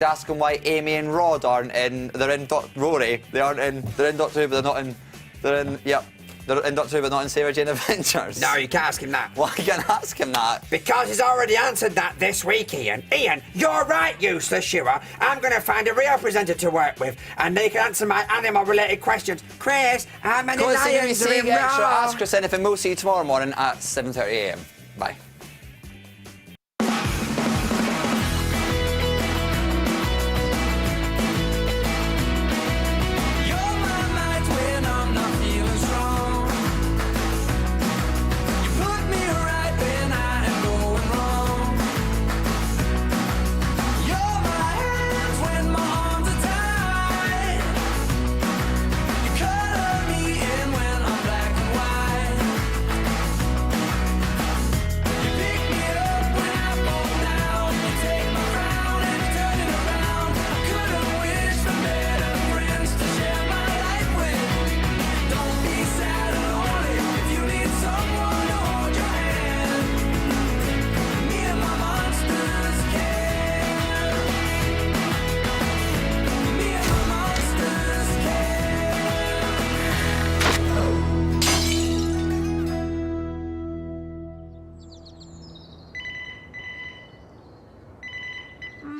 Asking why Amy and Rod aren't in. They're in Rory. They aren't in. They're in Doctor Who, but they're not in. They're in. Yep. They're in Doctor Who, but not in Sarah Jane Adventures. No, you can't ask him that. Why can't I ask him that? Because he's already answered that this week, Ian. Ian, you're right, useless Shua. I'm going to find a real presenter to work with, and they can answer my animal-related questions. Chris, how many Go and see lions are in extra. Raw? Ask Chris anything. We'll see you tomorrow morning at 7:30 a.m. Bye.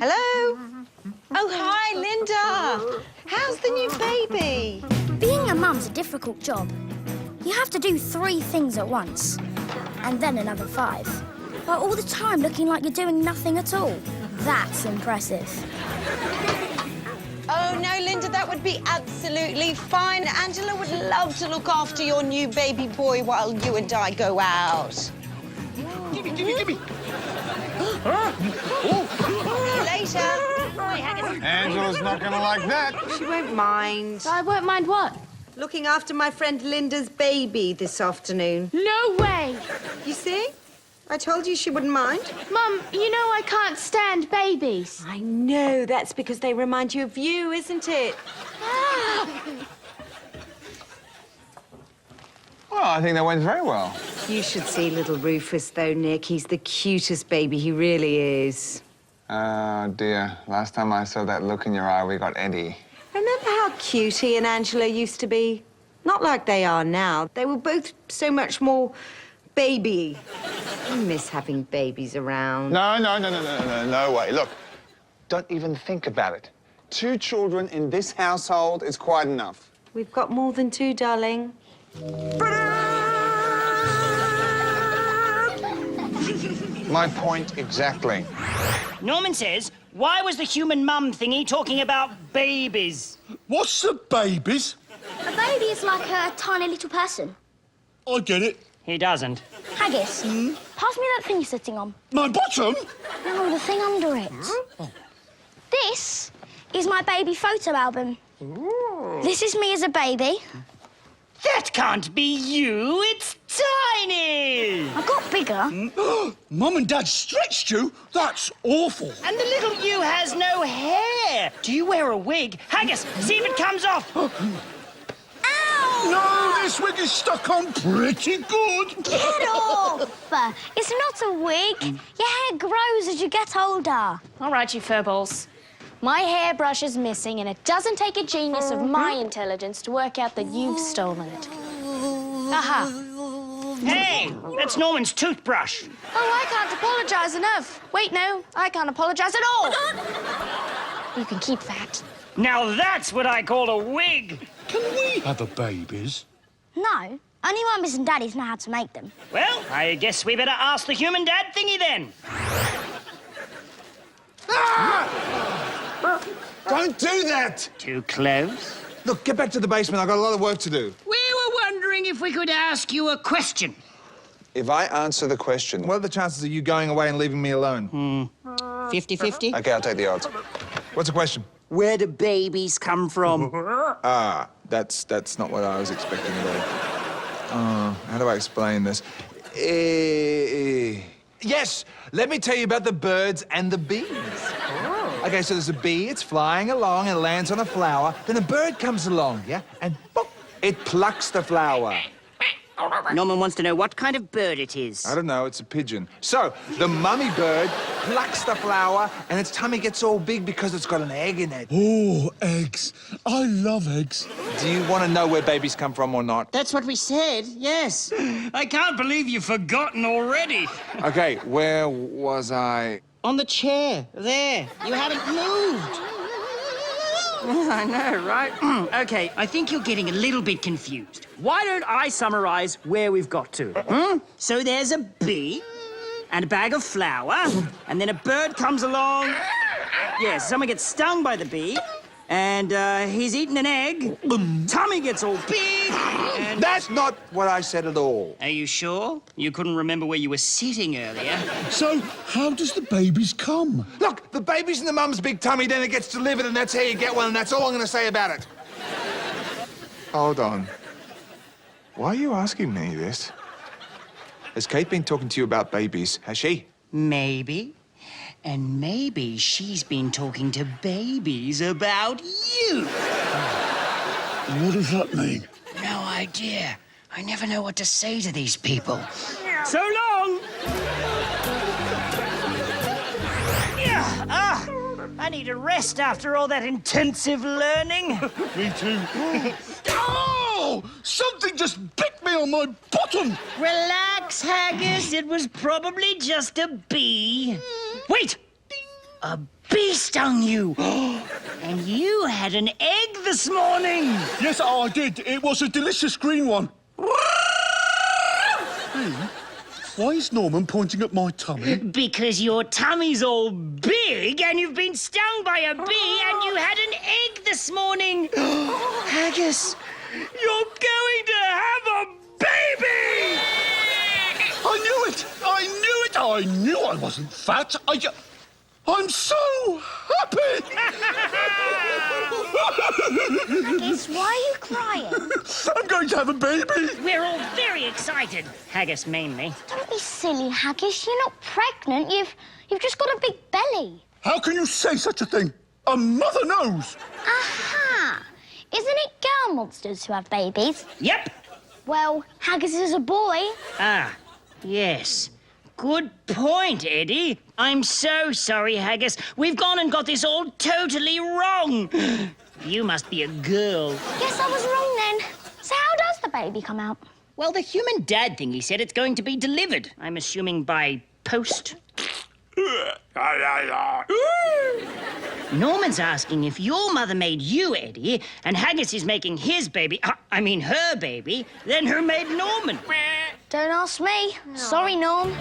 Hello? Oh, hi, Linda. How's the new baby? Being a mum's a difficult job. You have to do 3 things at once, and then another 5. While all the time looking like you're doing nothing at all. That's impressive. Oh, no, Linda, that would be absolutely fine. Angela would love to look after your new baby boy while you and I go out. Gimme. Later. Angela's not gonna like that. She won't mind. I won't mind what? Looking after my friend Linda's baby this afternoon. No way! You see? I told you she wouldn't mind. Mum, you know I can't stand babies. I know. That's because they remind you of you, isn't it? Well, I think that went very well. You should see little Rufus, though, Nick. He's the cutest baby. He really is. Oh, dear. Last time I saw that look in your eye, we got Eddie. Remember how cute he and Angela used to be? Not like they are now. They were both so much more baby. I miss having babies around. No way. Look, don't even think about it. 2 children in this household is quite enough. We've got more than 2, darling. My point exactly. Norman says, why was the human mum thingy talking about babies? What's the babies? A baby is like a tiny little person. I get it. He doesn't. Haggis, pass me that thing you're sitting on. My bottom? No, the thing under it. This is my baby photo album. This is me as a baby. That can't be you. It's tiny. I got bigger. Mum and Dad stretched you? That's awful. And the little you has no hair. Do you wear a wig? Haggis, see if it comes off. Ow! No, this wig is stuck on pretty good. Get off! It's not a wig. Your hair grows as you get older. All right, you furballs. My hairbrush is missing, and it doesn't take a genius of my intelligence to work out that you've stolen it. Aha. Hey, that's Norman's toothbrush. Oh, I can't apologise enough. Wait, no, I can't apologise at all. You can keep that. Now that's what I call a wig. Can we have a babies? No, only mummies and daddies know how to make them. Well, I guess we better ask the human dad thingy then. Don't do that! Too close? Look, get back to the basement. I've got a lot of work to do. We were wondering if we could ask you a question. If I answer the question... What are the chances of you going away and leaving me alone? 50-50? OK, I'll take the odds. What's the question? Where do babies come from? That's not what I was expecting at all. How do I explain this? Yes, let me tell you about the birds and the bees. OK, so there's a bee, it's flying along and lands on a flower. Then a bird comes along, yeah? And boop, it plucks the flower. Norman wants to know what kind of bird it is. I don't know, it's a pigeon. So, the mummy bird plucks the flower and its tummy gets all big because it's got an egg in it. Oh, eggs. I love eggs. Do you want to know where babies come from or not? That's what we said, yes. I can't believe you've forgotten already. Okay, where was I? On the chair, there. You haven't moved. I know, right? Okay, I think you're getting a little bit confused. Why don't I summarize where we've got to? So there's a bee and a bag of flour, and then a bird comes along. Yes, someone gets stung by the bee, and he's eaten an egg. Tummy gets all big, and... That's not what I said at all. Are you sure? You couldn't remember where you were sitting earlier. So, how does the babies come? Look, the baby's in the mum's big tummy, then it gets delivered, and that's how you get one, and that's all I'm going to say about it. Hold on. Why are you asking me this? Has Kate been talking to you about babies, has she? Maybe. And maybe she's been talking to babies about you. What does that mean? No idea. I never know what to say to these people. So long! I need a rest after all that intensive learning. Me too. Oh! Something just bit me on my bottom! Relax, Haggis. It was probably just a bee. Wait! A bee stung you! And you had an egg this morning! Yes, I did. It was a delicious green one. Hey, why is Norman pointing at my tummy? Because your tummy's all big and you've been stung by a bee and you had an egg this morning! Haggis, you're going to have a baby! I knew it! I knew it! I knew I wasn't fat. I'm so happy! Haggis, why are you crying? I'm going to have a baby! We're all very excited. Haggis mainly. Don't be silly, Haggis. You're not pregnant. You've just got a big belly. How can you say such a thing? A mother knows! Aha! Isn't it girl monsters who have babies? Yep. Well, Haggis is a boy. Ah, yes. Good point, Eddie. I'm so sorry, Haggis. We've gone and got this all totally wrong. You must be a girl. Guess I was wrong then. So how does the baby come out? Well, the human dad thingy said it's going to be delivered. I'm assuming by post. Norman's asking if your mother made you, Eddie, and Haggis is making his baby, her baby, then who made Norman? Don't ask me. Sorry, Norm.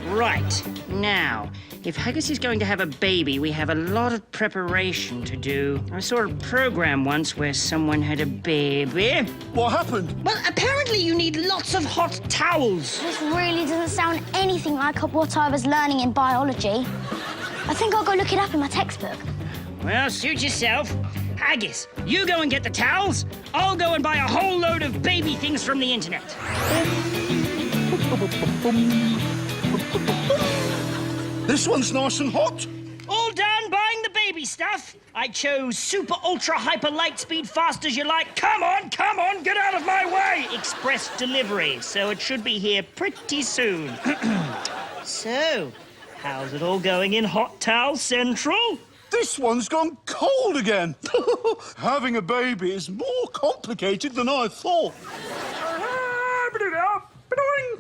Right. Now, if Haggis is going to have a baby, we have a lot of preparation to do. I saw a program once where someone had a baby. What happened? Well, apparently you need lots of hot towels. This really doesn't sound anything like what I was learning in biology. I think I'll go look it up in my textbook. Well, suit yourself. Haggis, you go and get the towels. I'll go and buy a whole load of baby things from the internet. This one's nice and hot. All done buying the baby stuff. I chose super ultra hyper light speed fast as you like. Come on, get out of my way. Express delivery, so it should be here pretty soon. So, how's it all going in Hot Towel Central? This one's gone cold again. Having a baby is more complicated than I thought.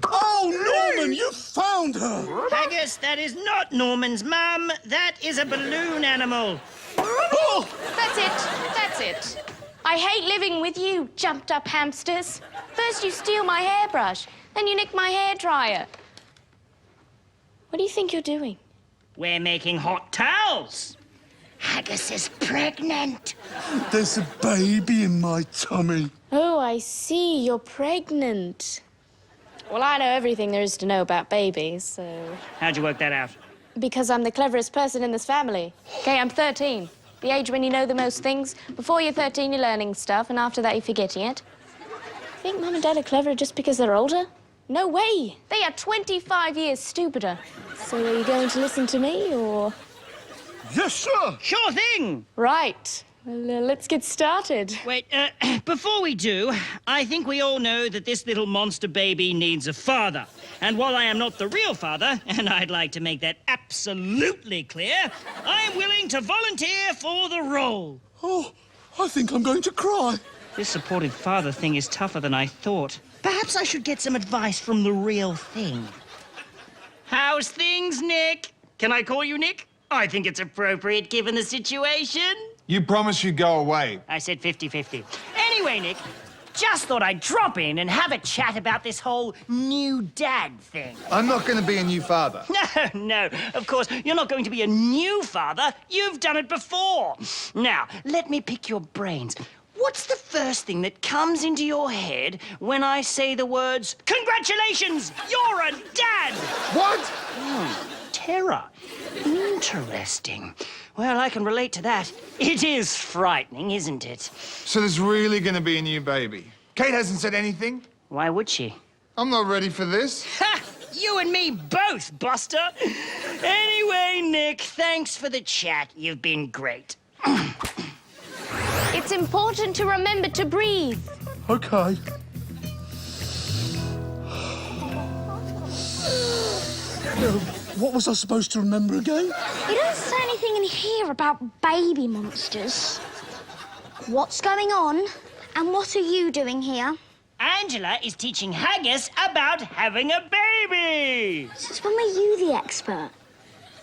Oh, Norman, you found her! Haggis, that is not Norman's mum. That is a balloon animal. Oh! That's it. I hate living with you, jumped-up hamsters. First you steal my hairbrush, then you nick my hairdryer. What do you think you're doing? We're making hot towels. Haggis is pregnant. There's a baby in my tummy. Oh, I see. You're pregnant. Well, I know everything there is to know about babies, so... How'd you work that out? Because I'm the cleverest person in this family. Okay, I'm 13. The age when you know the most things. Before you're 13, you're learning stuff, and after that, you're forgetting it. Think Mum and Dad are cleverer just because they're older? No way. They are 25 years stupider. So are you going to listen to me, or...? Yes, sir. Sure thing. Right. Well, let's get started. Wait, before we do, I think we all know that this little monster baby needs a father. And while I am not the real father, and I'd like to make that absolutely clear, I'm willing to volunteer for the role. Oh, I think I'm going to cry. This supportive father thing is tougher than I thought. Perhaps I should get some advice from the real thing. How's things, Nick? Can I call you Nick? I think it's appropriate given the situation. You promise you go away. I said 50-50. Anyway, Nick, just thought I'd drop in and have a chat about this whole new dad thing. I'm not going to be a new father. No, of course, you're not going to be a new father. You've done it before. Now, let me pick your brains. What's the first thing that comes into your head when I say the words, "Congratulations, you're a dad"? What? Terror. Interesting. Well, I can relate to that. It is frightening, isn't it? So there's really going to be a new baby? Kate hasn't said anything? Why would she? I'm not ready for this. Ha! You and me both, Buster. Anyway, Nick, thanks for the chat. You've been great. It's important to remember to breathe. Okay. What was I supposed to remember again? It doesn't say anything in here about baby monsters. What's going on? And what are you doing here? Angela is teaching Haggis about having a baby. Since when were you the expert?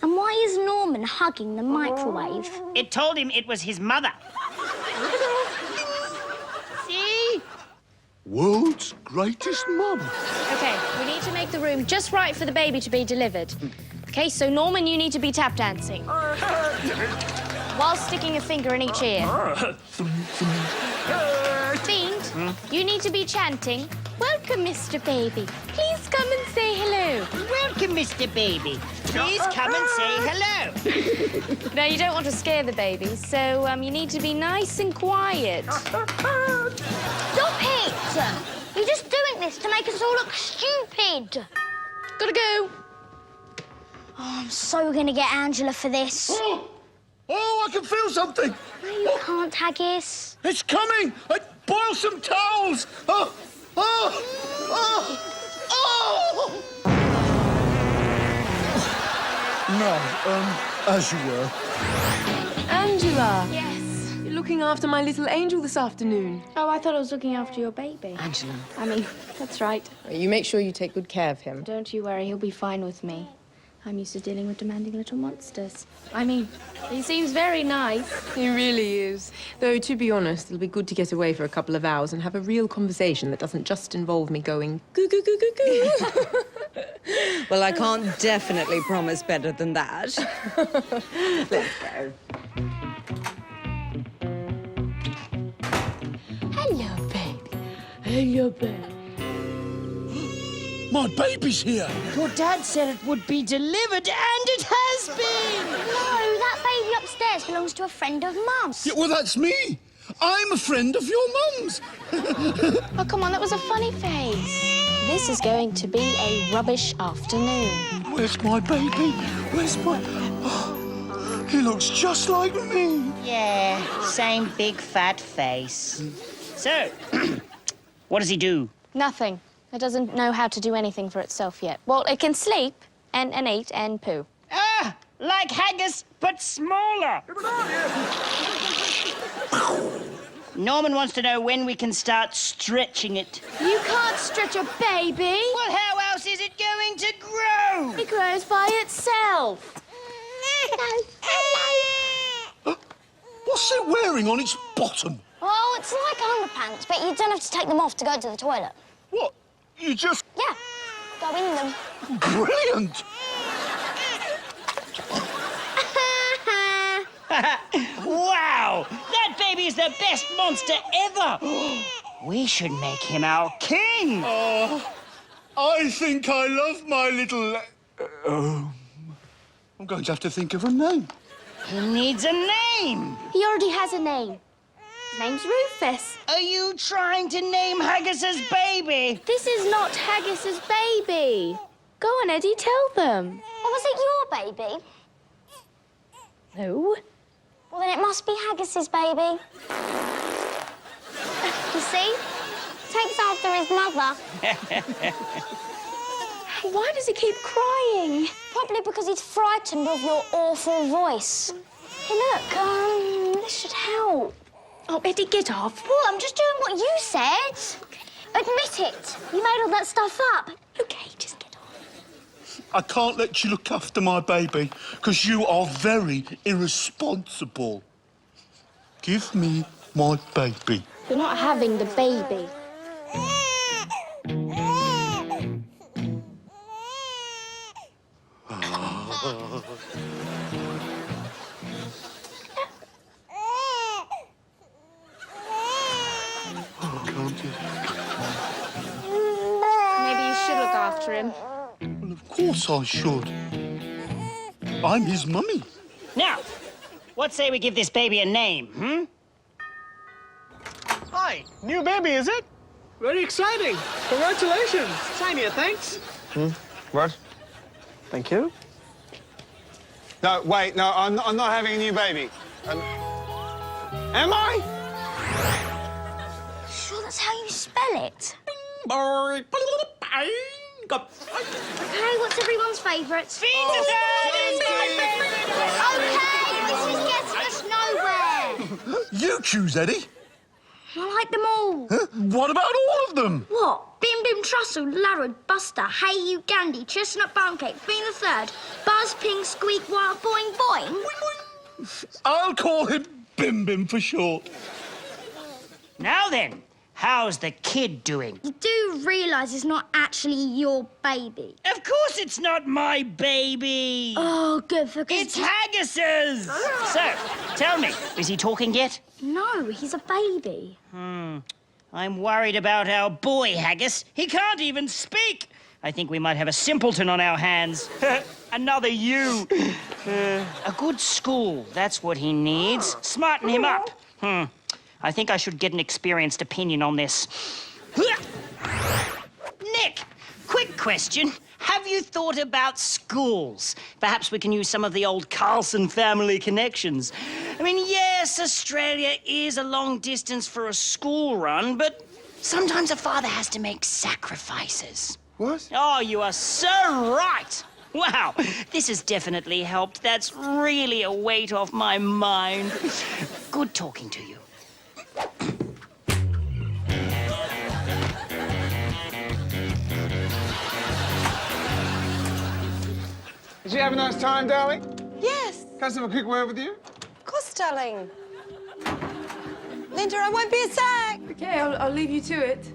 And why is Norman hugging the microwave? It told him it was his mother. See? World's greatest mum. Okay, we need to make the room just right for the baby to be delivered. Okay, so Norman, you need to be tap dancing. While sticking a finger in each ear. Fiend, you need to be chanting, "Welcome, Mr. Baby. Please come and say hello." Welcome, Mr. Baby. Please come and say hello. Now, you don't want to scare the baby, so you need to be nice and quiet. Stop it! You're just doing this to make us all look stupid. Gotta go. Oh, I'm so gonna get Angela for this. Oh, I can feel something. No, you can't, Haggis. It's coming. Boil some towels. Oh, oh, oh, oh. No, as you were. Angela! Yes. You're looking after my little angel this afternoon. Oh, I thought I was looking after your baby. Angela. I mean, that's right. You make sure you take good care of him. Don't you worry, he'll be fine with me. I'm used to dealing with demanding little monsters. I mean, he seems very nice. He really is. Though, to be honest, it'll be good to get away for a couple of hours and have a real conversation that doesn't just involve me going goo goo goo goo goo. Well, I can't definitely promise better than that. Let's go. Hello, baby. Hello, baby. My baby's here. Your dad said it would be delivered, and it has been. No, that baby upstairs belongs to a friend of Mum's. Yeah, well, that's me. I'm a friend of your mum's. Oh, come on, that was a funny face. This is going to be a rubbish afternoon. Where's my baby? Where's my... Oh, he looks just like me. Yeah, same big fat face. So, what does he do? Nothing. It doesn't know how to do anything for itself yet. Well, it can sleep and eat and poo. Ah, like Haggis, but smaller. Norman wants to know when we can start stretching it. You can't stretch a baby. Well, how else is it going to grow? It grows by itself. What's it wearing on its bottom? Oh, it's like underpants, but you don't have to take them off to go to the toilet. What? You just... Yeah, go in them. Brilliant. Wow! That baby is the best monster ever! We should make him our king! Oh, I think I love my little... I'm going to have to think of a name. He needs a name! He already has a name. His name's Rufus. Are you trying to name Haggis's baby? This is not Haggis's baby. Go on, Eddie, tell them. Or was it your baby? No. Well, then it must be Haggis's baby. You see? Takes after his mother. Why does he keep crying? Probably because he's frightened of your awful voice. Hey, look, this should help. Oh, Eddie, get off. Well, I'm just doing what you said. Admit it. You made all that stuff up. Okay, just get off. I can't let you look after my baby because you are very irresponsible. Give me my baby. You're not having the baby. Maybe you should look after him. Well, of course I should. I'm his mummy. Now, what say we give this baby a name, Hi, new baby, is it? Very exciting. Congratulations. Sign here, thanks. What? Thank you. No, wait, no, I'm not having a new baby. Am I? Sure that's how you spell it? Okay, what's everyone's favourite? Okay, this is getting us nowhere. You choose, Eddie. I like them all. Huh? What about all of them? What? Bim Bim Trussell, Larrod, Buster, Hey You Gandhi, Chestnut Bouncake, Bean the Third, Buzz, Ping, Squeak, Wild, Boing, Boing. I'll call him Bim Bim for short. Now then, how's the kid doing? You do realise it's not actually your baby. Of course it's not my baby. Oh, good for It's Haggis's. So, tell me, is he talking yet? No, he's a baby. I'm worried about our boy, Haggis. He can't even speak. I think we might have a simpleton on our hands. Another you. A good school, that's what he needs. Smarten him up. I think I should get an experienced opinion on this. Nick, quick question. Have you thought about schools? Perhaps we can use some of the old Carlson family connections. I mean, yes, Australia is a long distance for a school run, but sometimes a father has to make sacrifices. What? Oh, you are so right. Wow, this has definitely helped. That's really a weight off my mind. Good talking to you. Did you have a nice time, darling? Yes, Can I have a quick word with you? of course, darling. Linda, I won't be a sec. Okay, I'll leave you to it.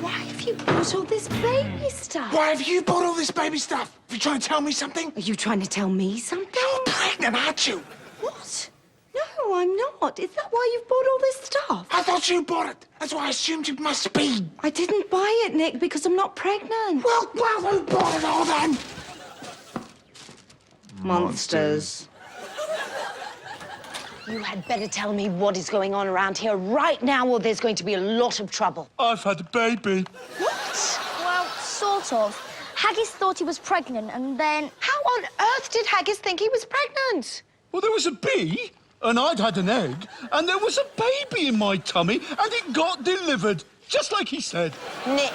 Why have you bought all this baby stuff? Why have you bought all this baby stuff? Are you trying to tell me something? Are you trying to tell me something? You're pregnant, aren't you? What? No, I'm not. Is that why you've bought all this stuff? I thought you bought it. That's why I assumed you must be. I didn't buy it, Nick, because I'm not pregnant. Well, who bought it all then? Monsters. You had better tell me what is going on around here right now, or there's going to be a lot of trouble. I've had a baby. What? Well, sort of. Haggis thought he was pregnant, and then... How on earth did Haggis think he was pregnant? Well, there was a bee, and I'd had an egg, and there was a baby in my tummy, and it got delivered, just like he said. Nick,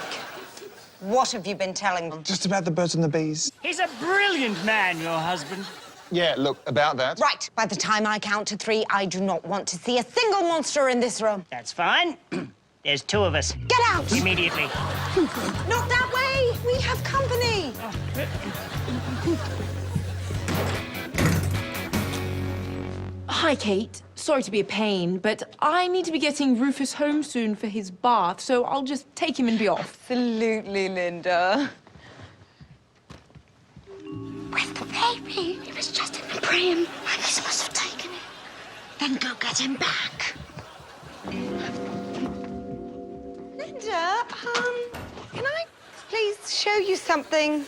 what have you been telling them? Just about the birds and the bees. He's a brilliant man, your husband. Yeah, look, about that. Right, by the time I count to 3, I do not want to see a single monster in this room. That's fine. There's 2 of us. Get out! Immediately. Not that way! We have company! Hi, Kate. Sorry to be a pain, but I need to be getting Rufus home soon for his bath, so I'll just take him and be off. Absolutely, Linda. Where's the baby? It was just in the pram. Haggis must have taken it. Then go get him back. Linda, can I please show you something? In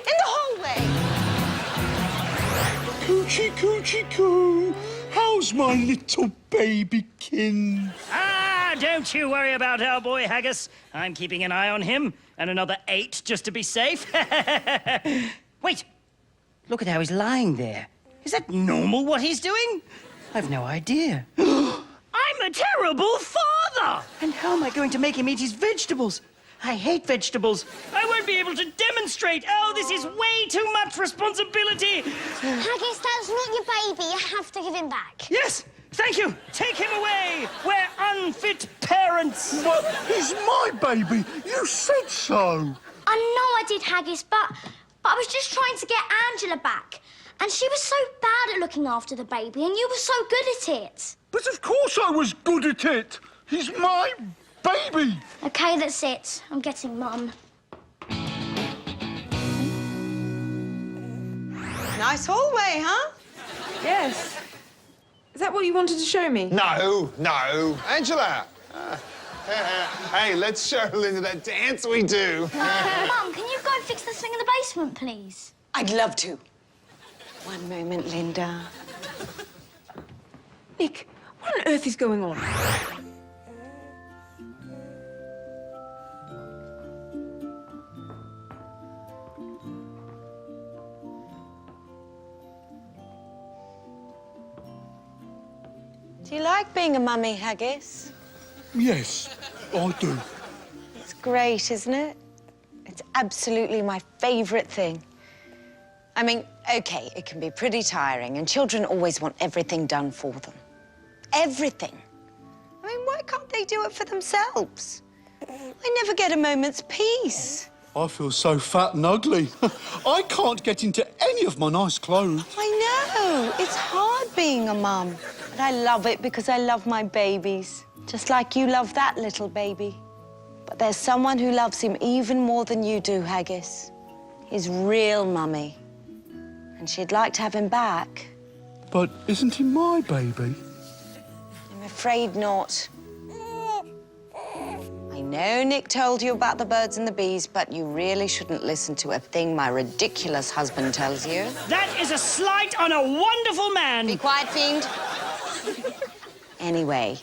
the hallway. Coochie, coochie, coo. How's my little babykin? Ah, don't you worry about our boy Haggis. I'm keeping an eye on him, and another 8 just to be safe. Wait, Look at how he's lying there. Is that normal, what he's doing? I've no idea. I'm a terrible father! And how am I going to make him eat his vegetables? I hate vegetables. I won't be able to demonstrate. Oh, this is way too much responsibility. Haggis, that's not your baby. You have to give him back. Yes, thank you. Take him away. We're unfit parents. But he's my baby. You said so. I know I did, Haggis, but I was just trying to get Angela back. And she was so bad at looking after the baby, and you were so good at it. But of course I was good at it. He's my baby. OK, that's it. I'm getting Mum. Nice hallway, huh? Yes. Is that what you wanted to show me? No, no. Angela! Hey, let's show Linda that dance we do. Mum, can you go and fix this thing in the basement, please? I'd love to. One moment, Linda. Nick, what on earth is going on? Do you like being a mummy, Haggis? Yes, I do. It's great, isn't it? It's absolutely my favourite thing. I mean, OK, it can be pretty tiring, and children always want everything done for them. Everything. I mean, why can't they do it for themselves? I never get a moment's peace. I feel so fat and ugly. I can't get into any of my nice clothes. I know. It's hard being a mum. But I love it because I love my babies. Just like you love that little baby. But there's someone who loves him even more than you do, Haggis. His real mummy. And she'd like to have him back. But isn't he my baby? I'm afraid not. I know Nick told you about the birds and the bees, but you really shouldn't listen to a thing my ridiculous husband tells you. That is a slight on a wonderful man. Be quiet, fiend. Anyway,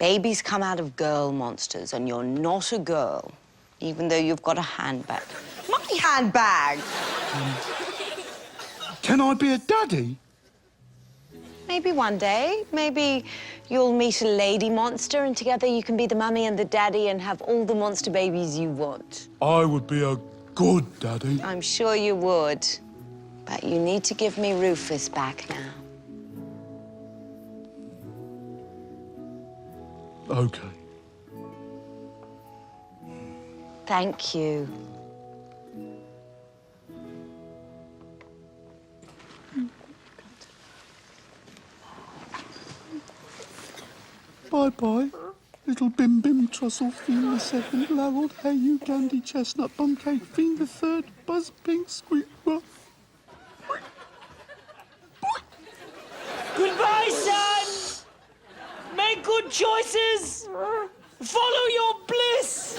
babies come out of girl monsters, and you're not a girl, even though you've got a handbag. My handbag! Can I be a daddy? Maybe one day. Maybe you'll meet a lady monster, and together you can be the mummy and the daddy and have all the monster babies you want. I would be a good daddy. I'm sure you would. But you need to give me Rufus back now. OK. Thank you. Bye-bye, little Bim Bim Trussell, Fiend the Second, Harold, Hey You, Dandy Chestnut, Bum Cake, Fiend the Third, Buzz Pink, Squeak, Ruff. Goodbye, son. Make good choices. Follow your bliss.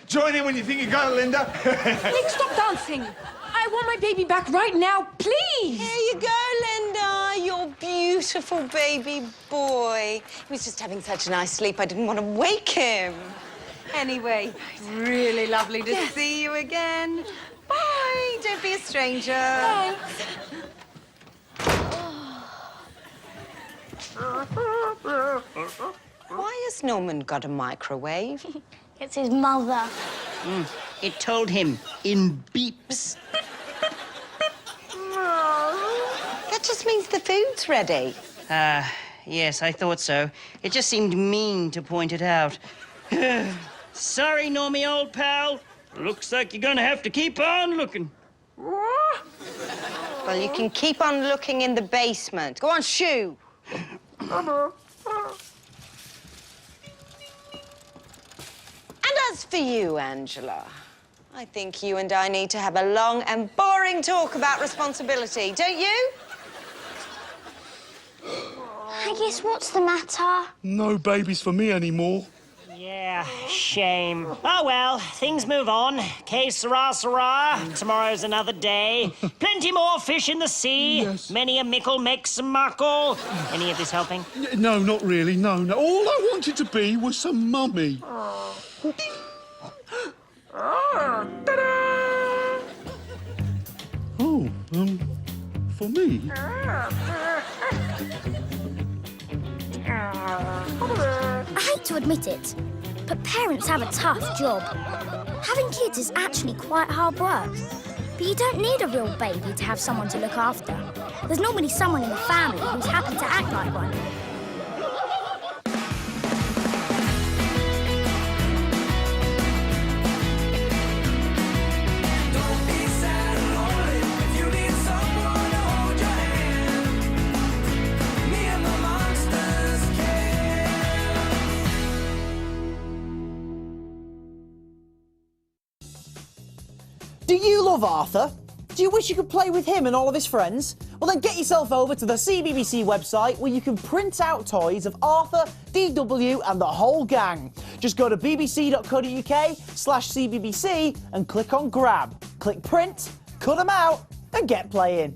Join in when you think you got it, Linda. Nick, stop dancing! I want my baby back right now, please! Here you go, Linda, your beautiful baby boy. He was just having such a nice sleep, I didn't want to wake him. Anyway, really lovely to see you again. Bye. Don't be a stranger. Thanks. Why has Norman got a microwave? It's his mother. It told him in beeps. That just means the food's ready. Yes, I thought so. It just seemed mean to point it out. Sorry, Normie, old pal. Looks like you're gonna have to keep on looking. Well, you can keep on looking in the basement. Go on, shoo. And as for you, Angela, I think you and I need to have a long and boring talk about responsibility, don't you? Haggis, what's the matter? No babies for me anymore. Yeah, shame. Oh, well, things move on. Que sera, sera. Tomorrow's another day. Plenty more fish in the sea. Yes. Many a mickle makes a muckle. Any of this helping? No, not really, no. All I wanted to be was some mummy. Oh, for me? I hate to admit it, but parents have a tough job. Having kids is actually quite hard work. But you don't need a real baby to have someone to look after. There's normally someone in the family who's happy to act like one. Do you love Arthur? Do you wish you could play with him and all of his friends? Well, then get yourself over to the CBBC website where you can print out toys of Arthur, DW and the whole gang. Just go to bbc.co.uk/CBBC and click on Grab. Click Print, cut them out and get playing.